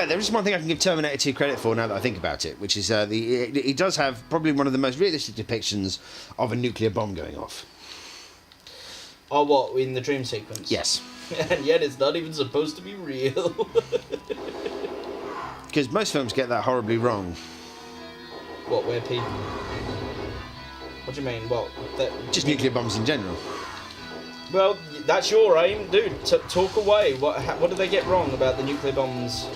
fair, there is one thing I can give Terminator 2 credit for now that I think about it, which is he does have probably one of the most realistic depictions of a nuclear bomb going off. Oh, what, in the dream sequence? Yes. And yet it's not even supposed to be real. Because most films get that horribly wrong. What, where people... What do you mean? Well, just nuclear bombs in general. Well, that's your aim, dude. Talk away. What did they get wrong about the nuclear bombs?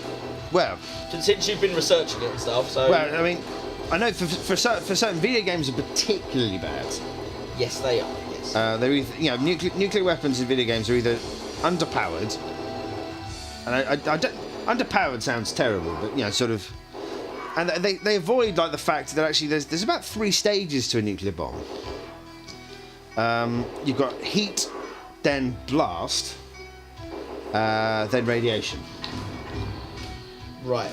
Well, since you've been researching it and stuff, so. Well, I mean, I know for certain video games are particularly bad. Yes, they are. Yes. They're either, nuclear weapons in video games are either underpowered, and I don't. Underpowered sounds terrible, but sort of. And they avoid like the fact that actually there's about 3 stages to a nuclear bomb. You've got heat, then blast, then radiation. Right.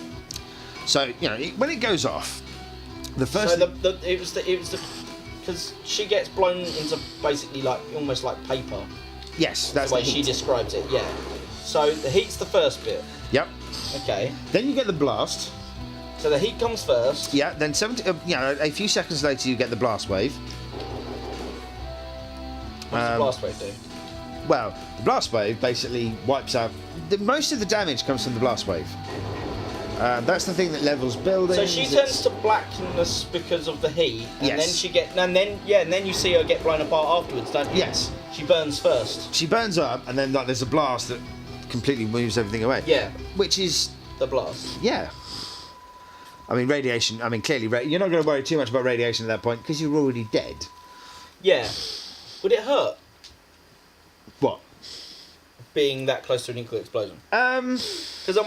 So when it goes off, the first. So it was the because she gets blown into basically like almost like paper. Yes, that's the way she describes it. Yeah. So the heat's the first bit. Yep. Okay. Then you get the blast. So the heat comes first. Yeah. Then a few seconds later you get the blast wave. What does the blast wave do? Well, the blast wave basically wipes out. Most of the damage comes from the blast wave. That's the thing that levels buildings. So she turns to blackness because of the heat, and yes. then you see her get blown apart afterwards, don't you? Yes. She burns first. She burns up, and then there's a blast that completely moves everything away. Yeah. Which is the blast. Yeah. I mean, radiation. I mean, clearly, you're not going to worry too much about radiation at that point because you're already dead. Yeah. Would it hurt? What? Being that close to a nuclear explosion. Because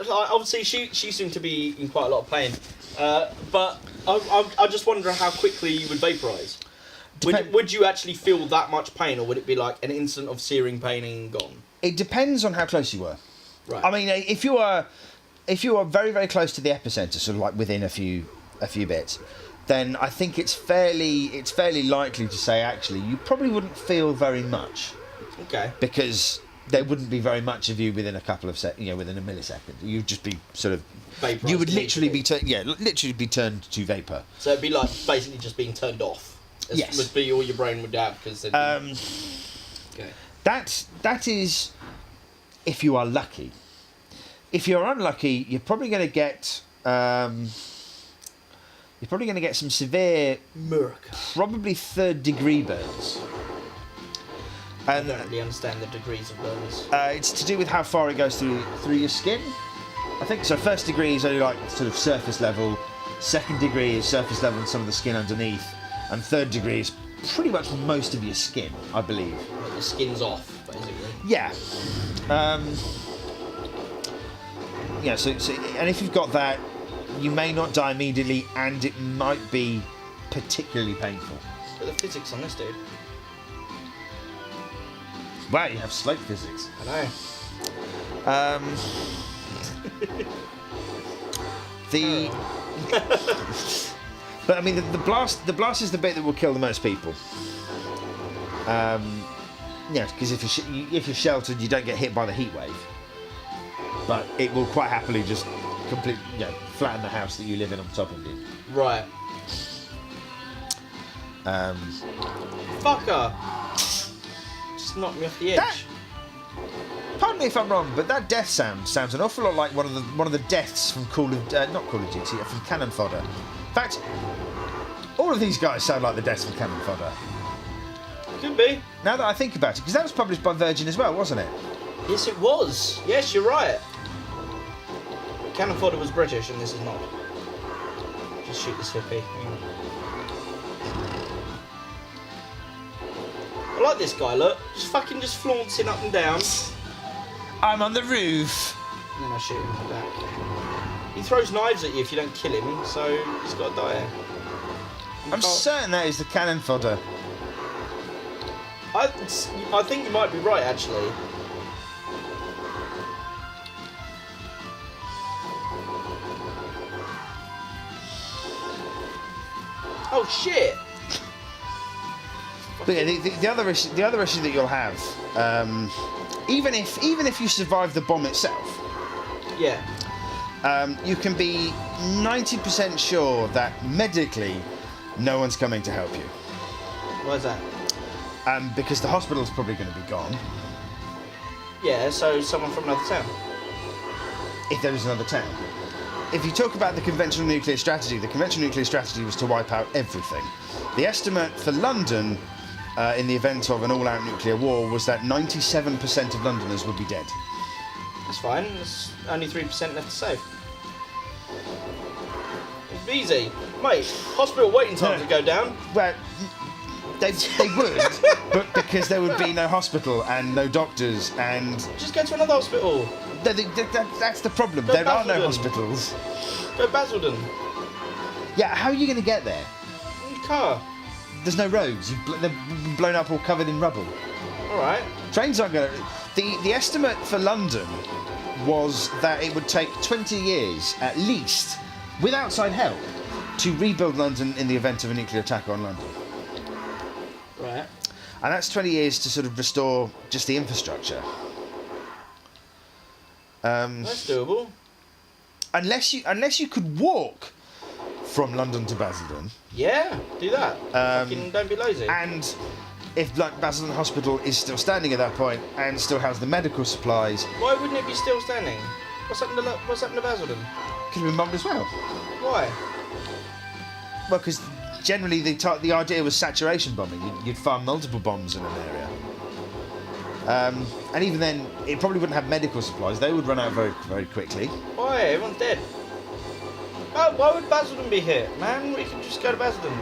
obviously she seemed to be in quite a lot of pain, but I just wonder how quickly you would vaporise. Would you actually feel that much pain, or would it be like an instant of searing pain and gone? It depends on how close you were. Right. I mean, if you are very, very close to the epicenter, sort of like within a few bits, then I think it's fairly likely to say actually you probably wouldn't feel very much. Okay. Because there wouldn't be very much of you within a couple of within a millisecond. You'd just be sort of. Vaporised. You would literally be literally be turned to vapor. So it'd be like basically just being turned off. Yes. Would be all your brain would have because. Okay. That is, if you are lucky. If you're unlucky, you're probably going to get. You're probably going to get some severe, probably 3rd-degree burns. And I don't really understand the degrees of burns. It's to do with how far it goes through your skin. I think so. 1st degree is only like sort of surface level. 2nd degree is surface level and some of the skin underneath, and 3rd degree is pretty much most of your skin, I believe. Like the skin's off, basically. Yeah. So and if you've got that, you may not die immediately, and it might be particularly painful. But the physics on this, dude. Wow, you have slope physics. I know. But I mean, the blast is the bit that will kill the most people. Because if you're sheltered, you don't get hit by the heat wave. But it will quite happily just completely flatten the house that you live in on top of you. Right. Fucker. Knocked me off the edge. Pardon me if I'm wrong, but that death sounds an awful lot like one of the deaths from not Call of Duty, from Cannon Fodder. In fact, all of these guys sound like the deaths from Cannon Fodder. Could be. Now that I think about it, because that was published by Virgin as well, wasn't it? Yes, it was. Yes, you're right. Cannon Fodder was British, and this is not. Just shoot this hippie. I like this guy, look. Just flaunting up and down. I'm on the roof. And then I shoot him in the back. He throws knives at you if you don't kill him, so he's got to die. I'm certain that is the Cannon Fodder. I think you might be right, actually. Oh, shit! But yeah, the other issue that you'll have, even if you survive the bomb itself, yeah, you can be 90% sure that medically no one's coming to help you. Why is that? Because the hospital's probably going to be gone. Yeah, so someone from another town. If there is another town. If you talk about the conventional nuclear strategy, the conventional nuclear strategy was to wipe out everything. The estimate for London in the event of an all-out nuclear war was that 97% of Londoners would be dead. That's fine. There's only 3% left to save. It's easy. Mate, hospital waiting times would go down. Well, they would, but because there would be no hospital and no doctors and... Just go to another hospital. That's the problem. Go There are no Basildon. hospitals. Go Basildon. Yeah, how are you going to get there? In your car. There's no roads. They're blown up or covered in rubble. Alright. Trains aren't going to... The estimate for London was that it would take 20 years, at least, with outside help, to rebuild London in the event of a nuclear attack on London. Right. And that's 20 years to sort of restore just the infrastructure. That's doable. Unless you could walk from London to Basildon. Yeah, do that. Fucking don't be lazy. And if like Basildon Hospital is still standing at that point and still has the medical supplies, Why wouldn't it be still standing? What's happened to Basildon? could have been bombed as well. Why? Well, because generally the idea was saturation bombing. You'd fire multiple bombs in an area. And even then, it probably wouldn't have medical supplies. They would run out very, very quickly. Why? Everyone's dead. Oh, why would Basildon be hit? Man, we can just go to Basildon.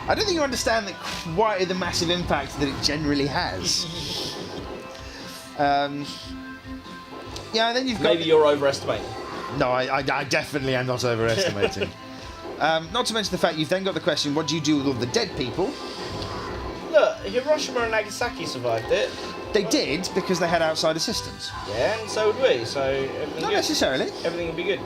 I don't think you understand quite the massive impact that it generally has. Yeah, and then you've got... Maybe you're overestimating. No, I definitely am not overestimating. Not to mention the fact you've then got the question, what do you do with all the dead people? Look, Hiroshima and Nagasaki survived it. They did, because they had outside assistance. Yeah, and so would we, so everything Not good. necessarily. Everything would be good.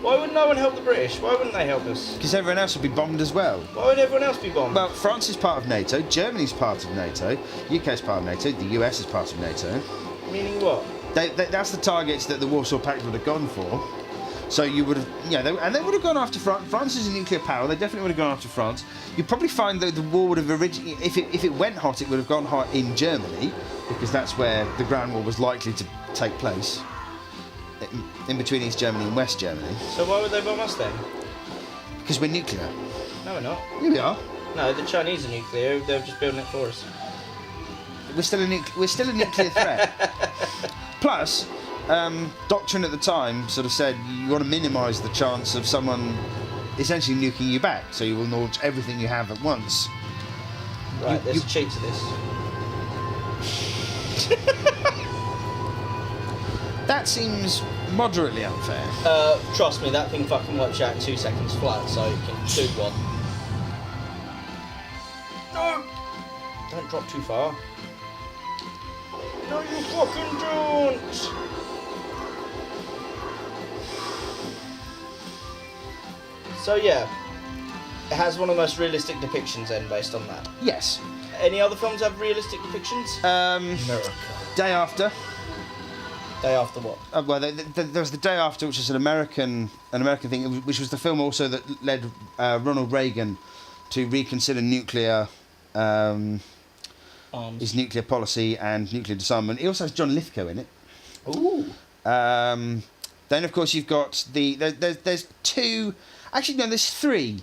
Why would no one help the British? Why wouldn't they help us? Because everyone else would be bombed as well. Why would everyone else be bombed? Well, France is part of NATO, Germany's part of NATO, UK is part of NATO, the US is part of NATO. Meaning what? That's the targets that the Warsaw Pact would have gone for. So you would have, and they would have gone after France. France is a nuclear power. They definitely would have gone after France. You'd probably find that the war would have originally, if it went hot, it would have gone hot in Germany, because that's where the ground war was likely to take place, in between East Germany and West Germany. So why would they bomb us then? Because we're nuclear. No, we're not. Here we are. No, the Chinese are nuclear. They're just building it for us. We're still a nuclear threat. Plus, doctrine at the time sort of said you want to minimise the chance of someone essentially nuking you back, so you will launch everything you have at once. Right, there's a cheat to this. That seems moderately unfair. Trust me, that thing fucking wipes you out in 2 seconds flat, so you can shoot one. No! Don't drop too far. No, you fucking don't! So yeah, it has one of the most realistic depictions then, based on that. Yes. Any other films have realistic depictions? America. Day After. Day After what? Well, there was the Day After, which is an American thing, which was the film also that led Ronald Reagan to reconsider nuclear. His nuclear policy and nuclear disarmament. It also has John Lithgow in it. Ooh. Then of course you've got there's two. Actually, no, there's three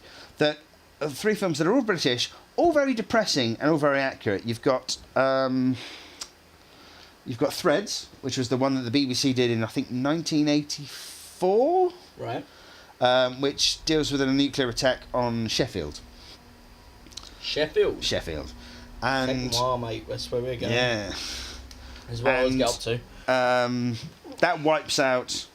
three films that are all British, all very depressing and all very accurate. You've got Threads, which was the one that the BBC did in I think 1984. Right. Which deals with a nuclear attack on Sheffield. Sheffield. And Wow, mate, that's where we're going. yeah, Is what I always get up to. That wipes out.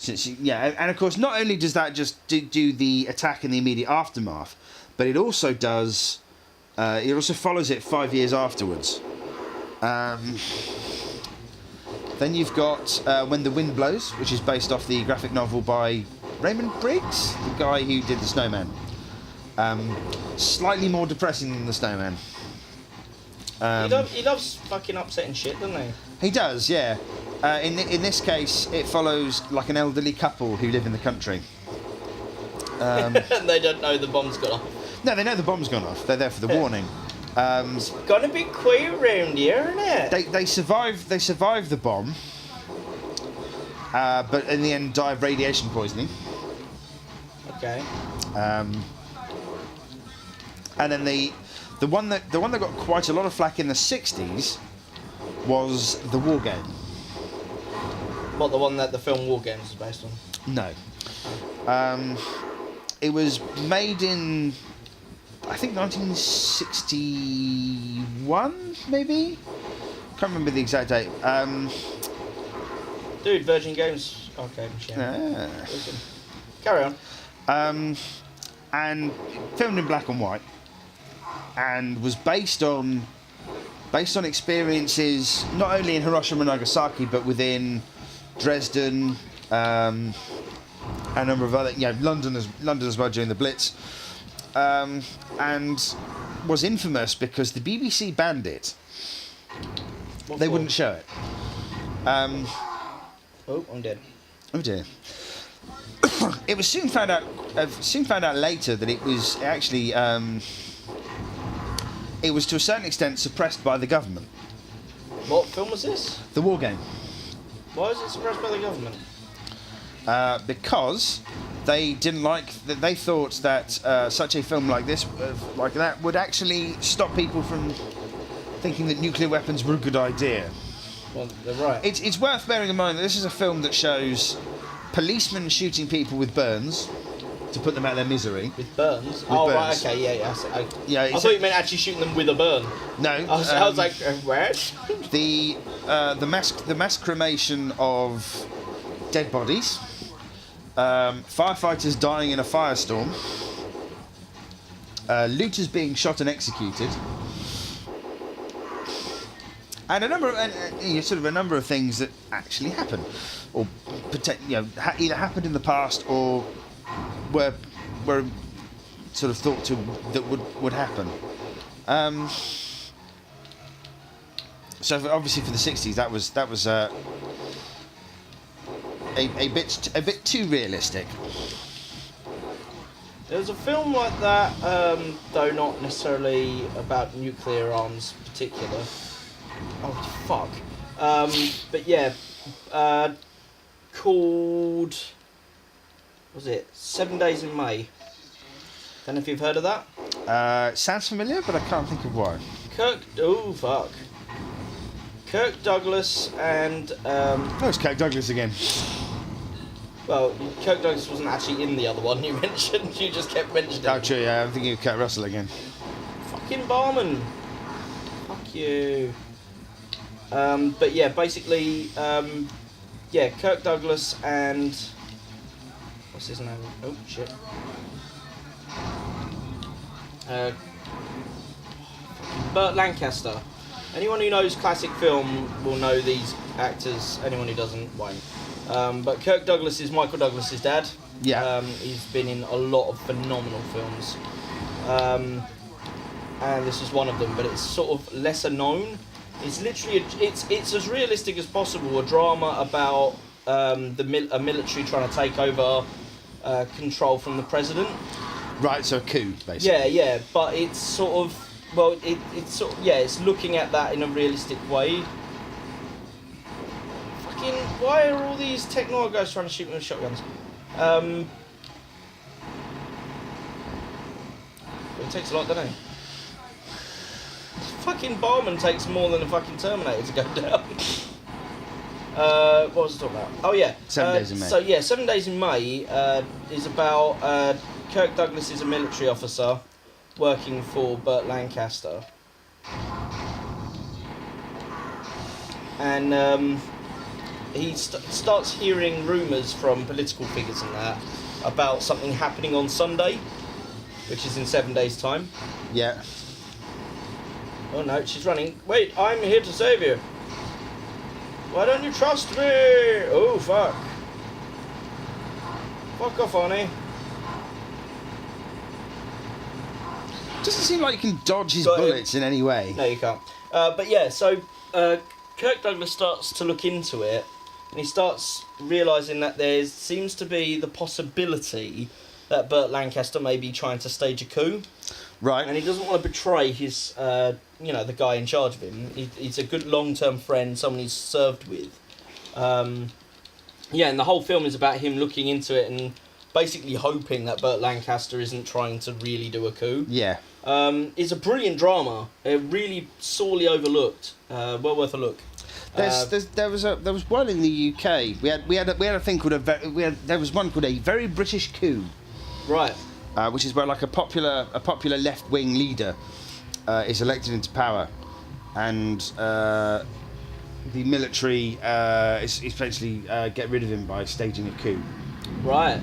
And of course, not only does that just do the attack in the immediate aftermath, but it also does. It also follows it 5 years afterwards. Then you've got When the Wind Blows, which is based off the graphic novel by Raymond Briggs, the guy who did The Snowman. Slightly more depressing than The Snowman. He loves fucking upsetting shit, doesn't he? He does, yeah. In this case, it follows like an elderly couple who live in the country. And they don't know the bomb's gone off. No, they know the bomb's gone off. They're there for the warning. It's gonna be quiet around here, isn't it? They survive the bomb, but in the end die of radiation poisoning. Okay. And then the one that got quite a lot of flack in the 60s was the war game. What, the one that the film War Games is based on? No. It was made in, I think, 1961, maybe? Can't remember the exact date. Dude, Virgin Games arcade machine. Ah. Carry on. And filmed in black and white, and was based on experiences not only in Hiroshima and Nagasaki, but within Dresden, a number of other, London as well during the Blitz, and was infamous because the BBC banned it. They wouldn't show it. Oh, I'm dead. Oh dear. It was soon found out later that it was actually it was to a certain extent suppressed by the government. What film was this? The war game. Why was it suppressed by the government? Because they didn't like that. They thought that such a film like this, like that, would actually stop people from thinking that nuclear weapons were a good idea. Well, they're right. It's worth bearing in mind that this is a film that shows policemen shooting people with burns to put them out of their misery. With burns? With right, burns. okay, yeah. I it's thought you meant actually shooting them with a burn. No. I was like, where? The mass cremation of dead bodies, firefighters dying in a firestorm, looters being shot and executed, and a number of things that actually happen, or either happened in the past or were sort of thought to that would happen. So obviously for the 60s, that was a bit too realistic. There was a film like that, though not necessarily about nuclear arms in particular. Oh fuck! But yeah, called, was it 7 Days in May? Don't know if you've heard of that. Sounds familiar, but I can't think of why. Kirk Douglas and Oh, it's Kirk Douglas again. well, Kirk Douglas wasn't actually in the other one you mentioned. You just kept mentioning. Oh, true. Yeah, I'm thinking of Kurt Russell again. Fucking barman. Fuck you. But yeah, basically, Kirk Douglas and what's his name? Oh shit. Burt Lancaster. Anyone who knows classic film will know these actors. Anyone who doesn't won't. But Kirk Douglas is Michael Douglas's dad. Yeah. He's been in a lot of phenomenal films. And this is one of them, but it's sort of lesser known. It's literally it's as realistic as possible. A drama about a military trying to take over control from the president. Right, so a coup, basically. Yeah, but it's sort of it's looking at that in a realistic way. Fucking, why are all these techno guys trying to shoot me with shotguns? It takes a lot, doesn't it? Fucking barman takes more than a fucking Terminator to go down. What was I talking about? Oh yeah, 7 Days in May. So yeah, 7 Days in May is about Kirk Douglas is a military officer working for Burt Lancaster, and he starts hearing rumours from political figures and that about something happening on Sunday, which is in 7 days' time. Yeah. Oh no, she's running. Wait, I'm here to save you. Why don't you trust me? Oh fuck. Fuck off, honey. Doesn't seem like you can dodge his bullets in any way. No, you can't. But yeah, so Kirk Douglas starts to look into it, and he starts realising that there seems to be the possibility that Burt Lancaster may be trying to stage a coup. Right. And he doesn't want to betray his, the guy in charge of him. He's a good long-term friend, someone he's served with. And the whole film is about him looking into it and basically hoping that Burt Lancaster isn't trying to really do a coup. Yeah. It's a brilliant drama. Really sorely overlooked. Well worth a look. There was one in the UK. We had a thing called there was one called a Very British Coup. Right. Which is where like a popular left wing leader is elected into power, and the military essentially get rid of him by staging a coup. Right.